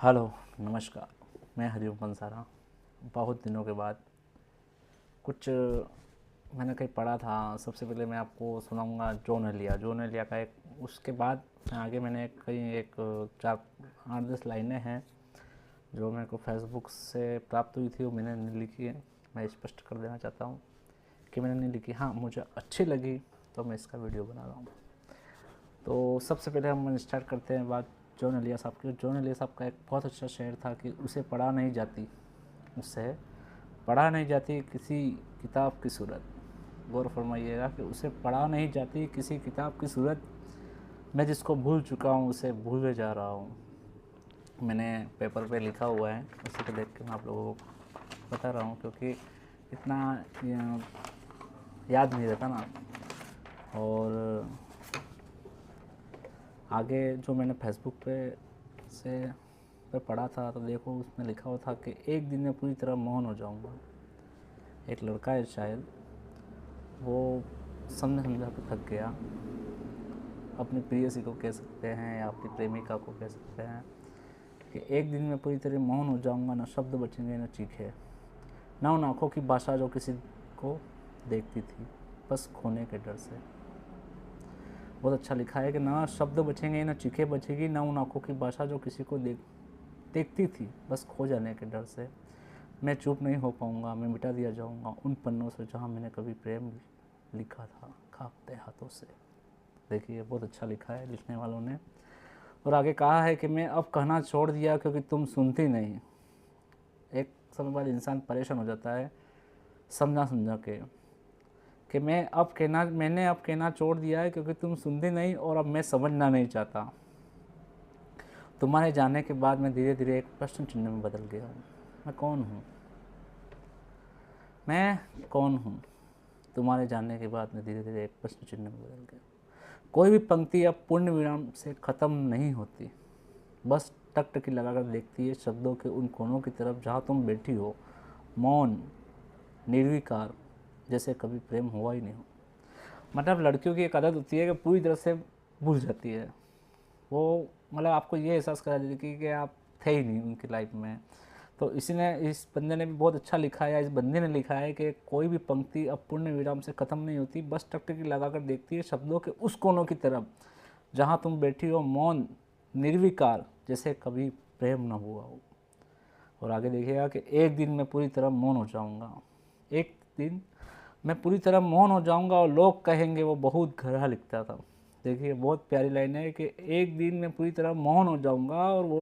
Hello, नमस्कार। मैं हरिओम पंसारा। बहुत दिनों के बाद कुछ मैंने कहीं पढ़ा था। सबसे पहले मैं आपको सुनाऊंगा जॉन एलिया। जॉन एलिया का एक, उसके बाद आगे मैंने कहीं एक 4-8-10 लाइनें हैं जो मेरे को फेसबुक से प्राप्त हुई थी, वो मैंने नहीं लिखी है। मैं स्पष्ट कर देना चाहता हूँ कि मैंने नहीं लिखी। हाँ, मुझे अच्छी लगी तो मैं इसका वीडियो बना रहा हूँ। तो सबसे पहले हम स्टार्ट करते हैं बात जॉन एलिया साहब की। जॉन एलिया साहब का एक बहुत अच्छा शेर था कि उसे पढ़ा नहीं जाती, उससे पढ़ा नहीं जाती किसी किताब की सूरत। गौर फरमाइएगा कि उसे पढ़ा नहीं जाती किसी किताब की सूरत। मैं जिसको भूल चुका हूँ उसे भूले जा रहा हूँ। मैंने पेपर पे लिखा हुआ है, उसी को देख के मैं आप लोगों को बता रहा हूँ, क्योंकि इतना याद नहीं रहता ना। और आगे जो मैंने फेसबुक पे पढ़ा था तो देखो, उसमें लिखा हुआ था कि एक दिन में पूरी तरह मौन हो जाऊंगा। एक लड़का है शायद, वो समझा समझा के थक गया। अपनी प्रेयसी को कह सकते हैं या अपनी प्रेमिका को कह सकते हैं कि एक दिन में पूरी तरह मौन हो जाऊंगा, ना शब्द बचेंगे न चीखे, ना उन आँखों की भाषा जो किसी को देखती थी बस खोने के डर से। बहुत अच्छा लिखा है कि ना शब्द बचेंगे ना चीखें बचेगी, ना उन आँखों की भाषा जो किसी को देखती थी बस खो जाने के डर से। मैं चुप नहीं हो पाऊंगा, मैं मिटा दिया जाऊंगा उन पन्नों से जहाँ मैंने कभी प्रेम लिखा था कांपते हाथों से। देखिए, बहुत अच्छा लिखा है लिखने वालों ने। और आगे कहा है कि मैं अब कहना छोड़ दिया क्योंकि तुम सुनती नहीं। एक समय बाद इंसान परेशान हो जाता है समझा समझा के कि मैंने अब कहना छोड़ दिया है क्योंकि तुम सुनती नहीं, और अब मैं समझना नहीं चाहता। तुम्हारे जाने के बाद मैं धीरे धीरे एक प्रश्न चिन्ह में बदल गया हूँ। मैं कौन हूँ? मैं कौन हूँ? तुम्हारे जाने के बाद मैं धीरे धीरे एक प्रश्न चिन्ह में बदल गया। कोई भी पंक्ति अब पूर्ण विराम से ख़त्म नहीं होती, बस टकटकी लगाकर देखती है शब्दों के उन कोनों की तरफ जहाँ तुम बैठी हो, मौन, निर्विकार, जैसे कभी प्रेम हुआ ही नहीं हो। मतलब लड़कियों की एक आदत होती है कि पूरी तरह से भूल जाती है वो। मतलब आपको ये एहसास करा देती है कि आप थे ही नहीं उनकी लाइफ में। तो इसी ने, इस बंदे ने भी बहुत अच्छा लिखा है, इस बंदे ने लिखा है कि कोई भी पंक्ति अब पूर्ण विराम से ख़त्म नहीं होती, बस टकटकी लगाकर देखती है शब्दों के उस कोनों की तरफ जहाँ तुम बैठी हो, मौन, निर्विकार, जैसे कभी प्रेम न हुआ हो। और आगे देखिएगा कि एक दिन मैं पूरी तरह मौन हो जाऊंगा। एक दिन मैं पूरी तरह मौन हो जाऊंगा और लोग कहेंगे वो बहुत गहरा लिखता था। देखिए, बहुत प्यारी लाइन है कि एक दिन मैं पूरी तरह मौन हो जाऊंगा और वो